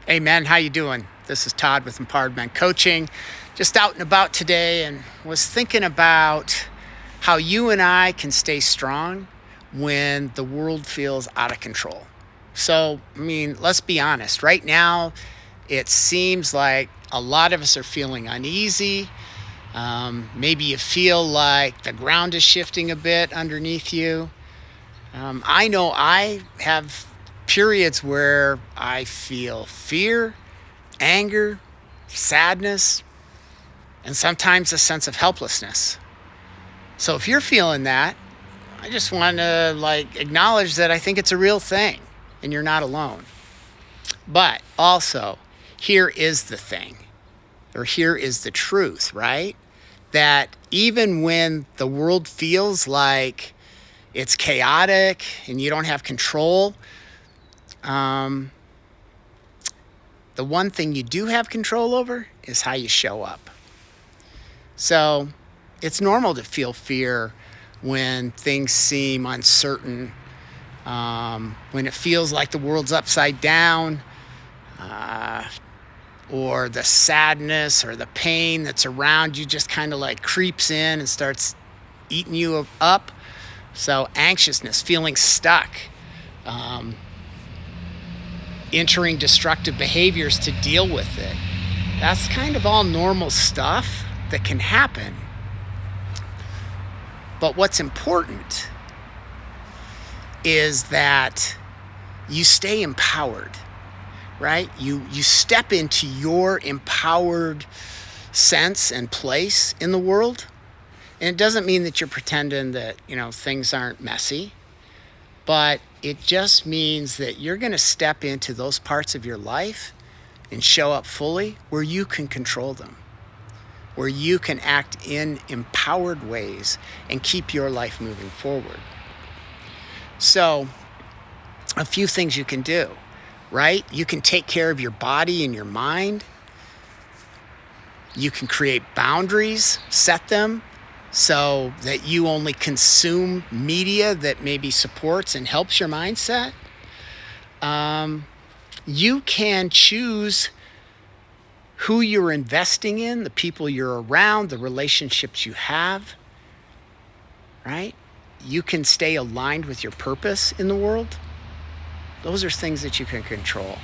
Hey man, how you doing? This is Todd with Empowered Men Coaching. Just out and about today and was thinking about how you and I can stay strong when the world feels out of control. So, let's be honest. Right now, it seems like a lot of us are feeling uneasy. Maybe you feel like the ground is shifting a bit underneath you. I know I have periods where I feel fear, anger, sadness, and sometimes a sense of helplessness. So if you're feeling that, I just want to acknowledge that I think it's a real thing and you're not alone. But also, here is the thing, or here is the truth, right? That even when the world feels like it's chaotic and you don't have control, the one thing you do have control over is how you show up. So it's normal to feel fear when things seem uncertain, when it feels like the world's upside down, or the sadness or the pain that's around you just kind of creeps in and starts eating you up. So anxiousness, feeling stuck, entering destructive behaviors to deal with it. That's kind of all normal stuff that can happen. But what's important is that you stay empowered, right? You step into your empowered sense and place in the world. And it doesn't mean that you're pretending that, things aren't messy, but it just means that you're going to step into those parts of your life and show up fully where you can control them, where you can act in empowered ways and keep your life moving forward. So, a few things you can do, right? You can take care of your body and your mind. You can create boundaries, set them so that you only consume media that maybe supports and helps your mindset. You can choose who you're investing in, the people you're around, the relationships you have, right? You can stay aligned with your purpose in the world. Those are things that you can control.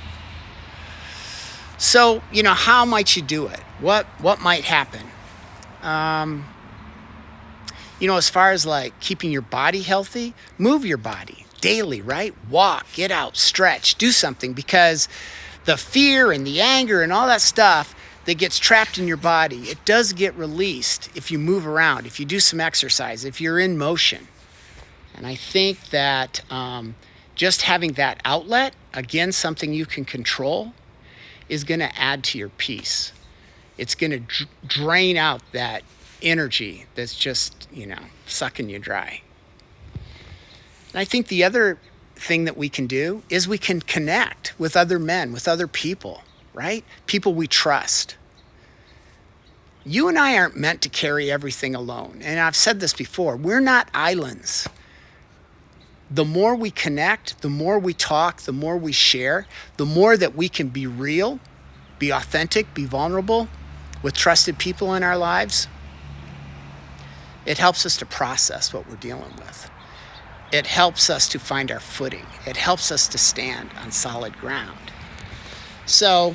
So, how might you do it? What might happen? As far as keeping your body healthy, move your body daily, right? Walk, get out, stretch, do something, because the fear and the anger and all that stuff that gets trapped in your body, it does get released if you move around, if you do some exercise, if you're in motion. And I think that just having that outlet, again, something you can control, is going to add to your peace. It's going to drain out that energy that's just, sucking you dry. And I think the other thing that we can do is we can connect with other men, with other people, right? People we trust. You and I aren't meant to carry everything alone. And I've said this before, we're not islands. The more we connect, the more we talk, the more we share, the more that we can be real, be authentic, be vulnerable with trusted people in our lives. It helps us to process what we're dealing with. It helps us to find our footing. It helps us to stand on solid ground. So,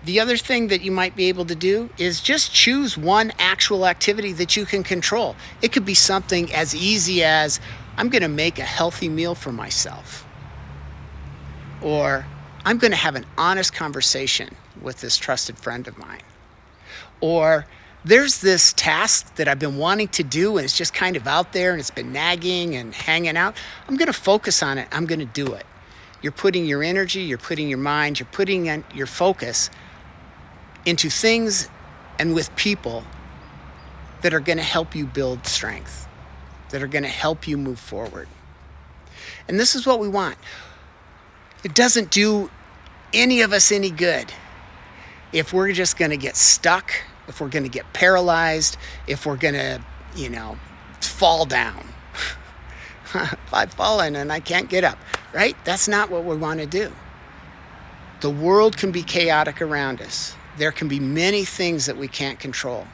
the other thing that you might be able to do is just choose one actual activity that you can control. It could be something as easy as, I'm going to make a healthy meal for myself. Or, I'm going to have an honest conversation with this trusted friend of mine. Or, there's this task that I've been wanting to do and it's just kind of out there and it's been nagging and hanging out. I'm going to focus on it. I'm going to do it. You're putting your energy, you're putting your mind, you're putting your focus into things and with people that are going to help you build strength, that are going to help you move forward. And this is what we want. It doesn't do any of us any good if we're just going to get stuck, if we're going to get paralyzed, if we're going to, fall down. I've fallen and I can't get up, right? That's not what we want to do. The world can be chaotic around us. There can be many things that we can't control.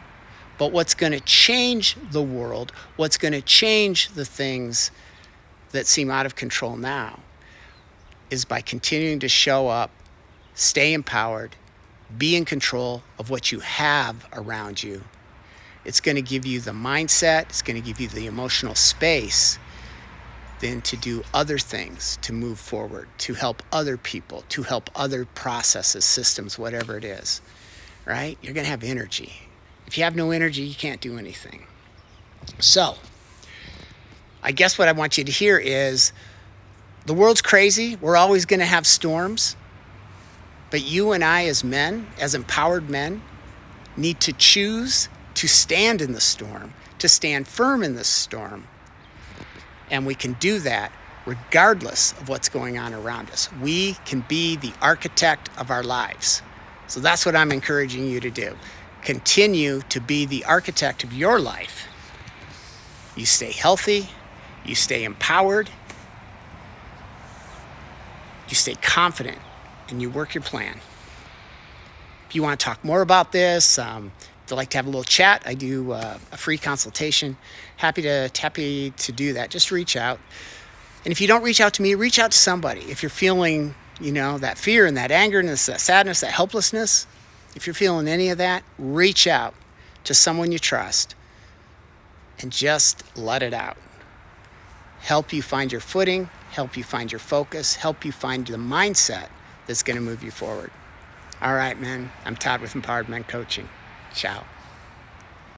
But what's going to change the world, what's going to change the things that seem out of control now, is by continuing to show up, stay empowered, be in control of what you have around you. It's going to give you the mindset, it's going to give you the emotional space then to do other things, to move forward, to help other people, to help other processes, systems, whatever it is, right? You're going to have energy. If you have no energy, you can't do anything. So, I guess what I want you to hear is the world's crazy. We're always going to have storms. But you and I as men, as empowered men, need to choose to stand in the storm, to stand firm in the storm. And we can do that regardless of what's going on around us. We can be the architect of our lives. So that's what I'm encouraging you to do. Continue to be the architect of your life. You stay healthy, you stay empowered, you stay confident, and you work your plan. If you want to talk more about this, if you'd like to have a little chat, I do a free consultation. Happy to do that. Just reach out. And if you don't reach out to me, reach out to somebody. If you're feeling, that fear and that anger and that sadness, that helplessness, if you're feeling any of that, reach out to someone you trust and just let it out. Help you find your footing, help you find your focus, help you find the mindset that's going to move you forward. All right, man. I'm Todd with Empowered Men Coaching. Ciao.